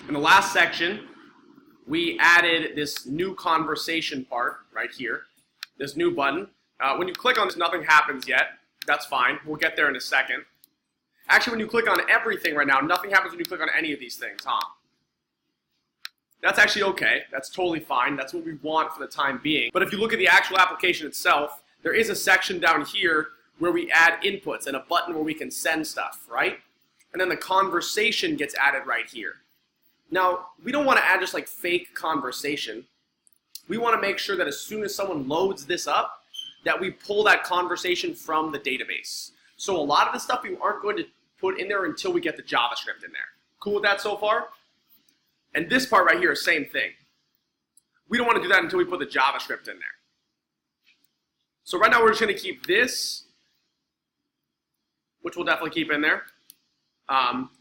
In the last section, we added this new conversation part right here, this new button. When you click on this, nothing happens yet. That's fine. We'll get there in a second. Actually, when you click on everything right now, nothing happens when you click on any of these things, huh? That's actually okay. That's totally fine. That's what we want for the time being. But if you look at the actual application itself, there is a section down here where we add inputs and a button where we can send stuff, right? And then the conversation gets added right here. Now, we don't want to add just like fake conversation. We want to make sure that as soon as someone loads this up, that we pull that conversation from the database. So a lot of the stuff we aren't going to put in there until we get the JavaScript in there. Cool with that so far? And this part right here is same thing. We don't want to do that until we put the JavaScript in there. So right now we're just going to keep this, which we'll definitely keep in there.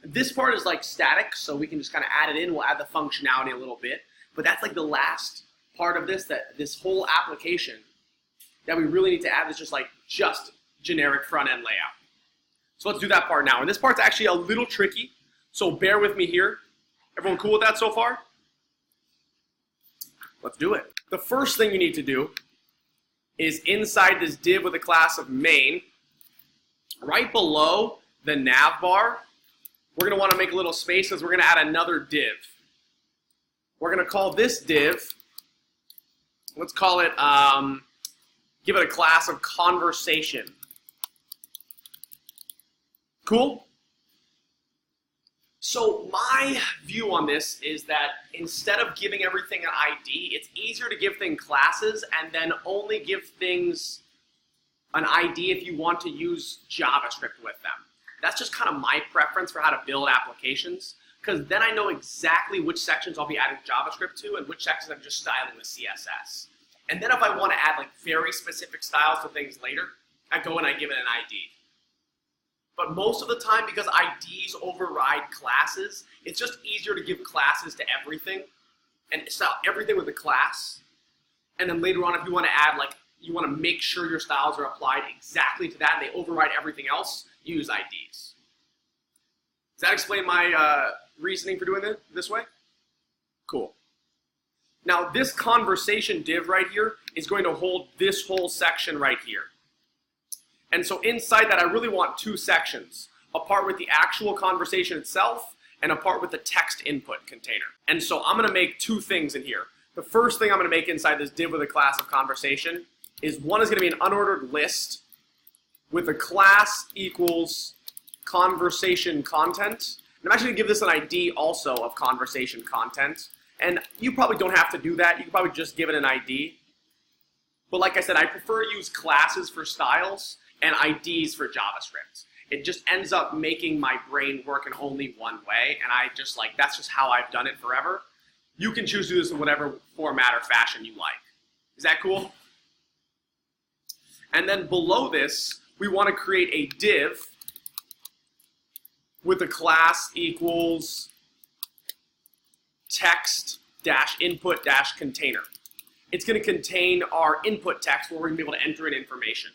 This part is like static, so we can just kind of add it in. We'll add the functionality a little bit. But that's like the last part of this whole application that we really need to add is just generic front-end layout. So let's do that part now. And this part's actually a little tricky, so bear with me here. Everyone cool with that so far? Let's do it. The first thing you need to do is inside this div with a class of main, right below the nav bar, we're going to want to make a little space because we're going to add another div. We're going to call this div, let's call it, give it a class of conversation. Cool? So my view on this is that instead of giving everything an ID, it's easier to give things classes and then only give things an ID if you want to use JavaScript with them. That's just kind of my preference for how to build applications, because then I know exactly which sections I'll be adding JavaScript to and which sections I'm just styling with CSS. And then if I want to add like very specific styles to things later, I go and I give it an ID. But most of the time, because IDs override classes, it's just easier to give classes to everything and style everything with a class. And then later on, if you want to add, like, you want to make sure your styles are applied exactly to that and they override everything else, you use IDs. Does that explain my reasoning for doing it this way? Cool. Now, this conversation div right here is going to hold this whole section right here. And so inside that, I really want two sections, a part with the actual conversation itself and a part with the text input container. And so I'm going to make two things in here. The first thing I'm going to make inside this div with a class of conversation is one is going to be an unordered list with a class equals conversation content. And I'm actually going to give this an ID also of conversation content. And you probably don't have to do that. You can probably just give it an ID. But like I said, I prefer to use classes for styles and IDs for JavaScript. It just ends up making my brain work in only one way, and I just that's just how I've done it forever. You can choose to do this in whatever format or fashion you like. Is that cool? And then below this, we want to create a div with a class equals text-input-container. It's going to contain our input text where we're going to be able to enter in information.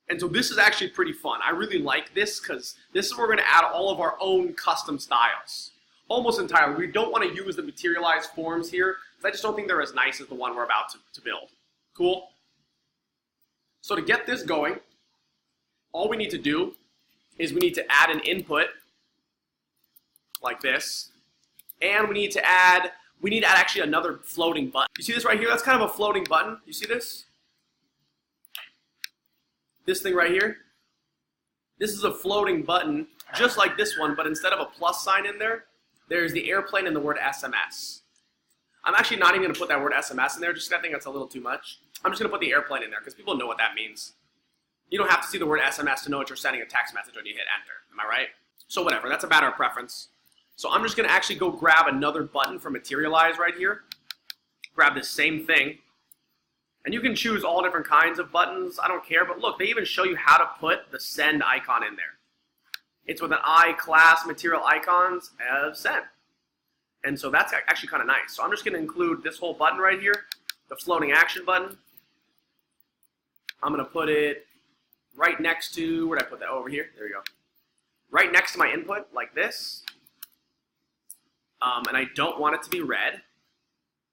And so this is actually pretty fun. I really like this because this is where we're going to add all of our own custom styles. Almost entirely. We don't want to use the materialized forms here because I just don't think they're as nice as the one we're about to build. Cool? So to get this going, all we need to do is we need to add an input like this. And we need to add actually another floating button. You see this right here? That's kind of a floating button. You see this? This thing right here, this is a floating button, just like this one, but instead of a plus sign in there, there's the airplane and the word SMS. I'm actually not even going to put that word SMS in there, just because I think that's a little too much. I'm just going to put the airplane in there, because people know what that means. You don't have to see the word SMS to know that you're sending a text message when you hit enter, am I right? So whatever, that's a matter of preference. So I'm just going to actually go grab another button from Materialize right here, grab this same thing, and you can choose all different kinds of buttons. I don't care, but look, they even show you how to put the send icon in there. It's with an I class material icons as send. And so that's actually kind of nice. So I'm just going to include this whole button right here, the floating action button. I'm going to put it right next to, where did I put that? Over here. There we go. right next to my input, like this. And I don't want it to be red,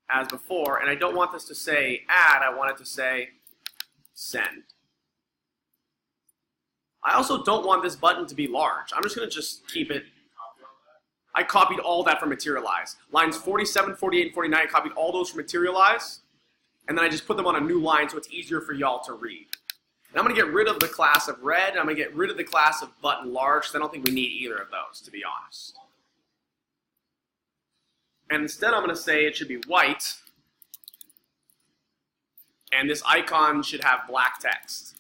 as before. And I don't want this to say add, I want it to say send. I also don't want this button to be large. I'm just going to keep it. I copied all that from Materialize. Lines 47, 48, and 49, I copied all those from Materialize. And then I just put them on a new line so it's easier for y'all to read. And I'm going to get rid of the class of red, and I'm going to get rid of the class of button large, because I don't think we need either of those, to be honest. And instead I'm going to say it should be white, and this icon should have black text.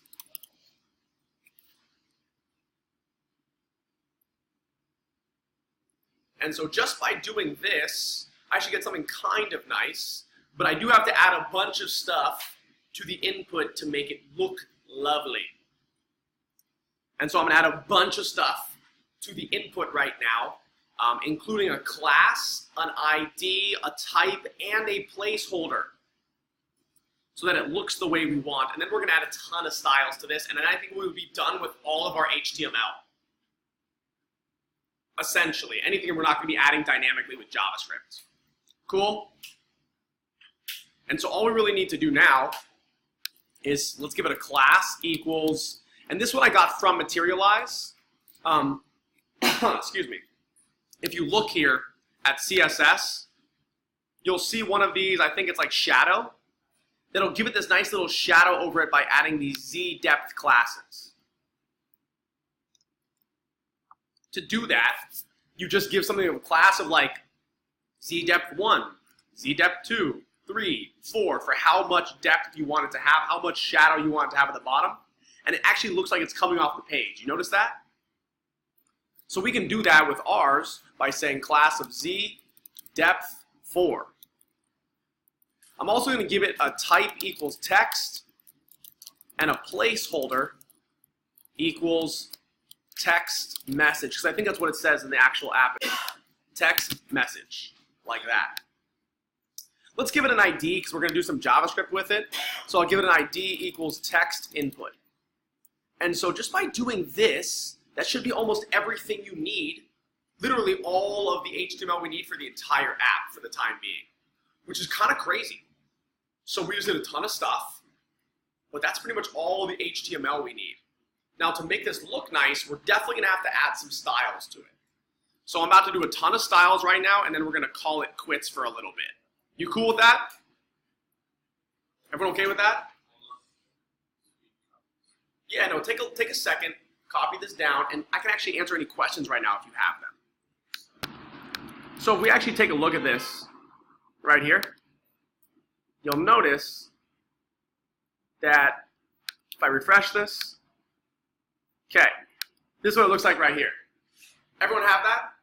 And so just by doing this, I should get something kind of nice, but I do have to add a bunch of stuff to the input to make it look lovely. And so I'm going to add a bunch of stuff to the input right now, including a class, an ID, a type, and a placeholder, so that it looks the way we want. And then we're going to add a ton of styles to this, and then I think we'll be done with all of our HTML. Essentially, anything we're not going to be adding dynamically with JavaScript. Cool? And so all we really need to do now is, let's give it a class equals, and this one I got from Materialize. Excuse me. If you look here at CSS, you'll see one of these, I think it's like shadow, that'll give it this nice little shadow over it by adding these Z-depth classes. To do that, you just give something of a class of like Z-depth 1, Z-depth 2, 3, 4, for how much depth you want it to have, how much shadow you want it to have at the bottom, and it actually looks like it's coming off the page. You notice that? So we can do that with ours by saying class of Z, depth 4. I'm also going to give it a type equals text, and a placeholder equals text message, because I think that's what it says in the actual app. Text message, like that. Let's give it an ID, because we're going to do some JavaScript with it. So I'll give it an ID equals text input. And so just by doing this, that should be almost everything you need, literally all of the HTML we need for the entire app for the time being, which is kind of crazy. So we just did a ton of stuff, but that's pretty much all the HTML we need. Now to make this look nice, we're definitely going to have to add some styles to it. So I'm about to do a ton of styles right now, and then we're going to call it quits for a little bit. You cool with that? Everyone okay with that? Yeah, no, take a second, copy this down, and I can actually answer any questions right now if you have them. So if we actually take a look at this right here, you'll notice that if I refresh this, okay, this is what it looks like right here. Everyone have that?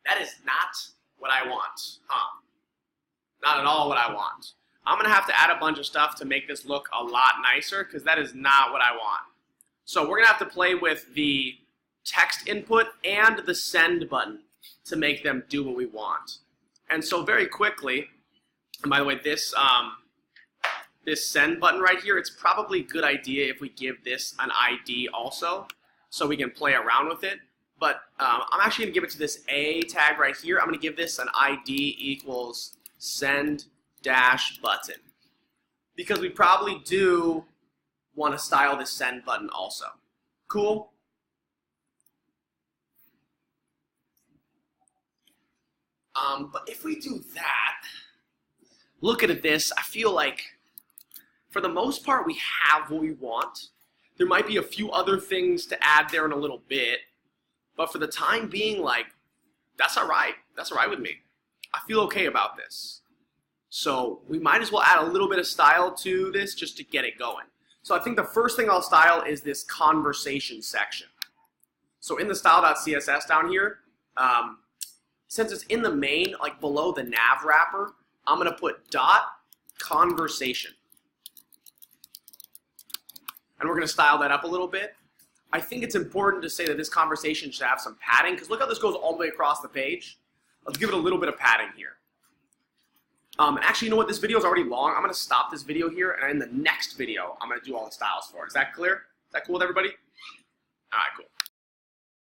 That is not what I want, huh? Not at all what I want. I'm going to have to add a bunch of stuff to make this look a lot nicer, because that is not what I want. So we're going to have to play with the text input and the send button to make them do what we want. And so very quickly, and by the way, this send button right here, it's probably a good idea if we give this an ID also, so we can play around with it. But I'm actually going to give it to this A tag right here. I'm going to give this an ID equals send dash button, because we probably do want to style this send button also. Cool? But if we do that, look at this, I feel like for the most part we have what we want. There might be a few other things to add there in a little bit, but for the time being, like, that's all right. That's all right with me. I feel okay about this. So we might as well add a little bit of style to this just to get it going. So I think the first thing I'll style is this conversation section. So in the style.css down here, since it's in the main, like below the nav wrapper, I'm going to put dot conversation. And we're going to style that up a little bit. I think it's important to say that this conversation should have some padding, because look how this goes all the way across the page. Let's give it a little bit of padding here. And actually, you know what? This video is already long. I'm going to stop this video here, and in the next video, I'm going to do all the styles for it. Is that clear? Is that cool with everybody? All right, cool.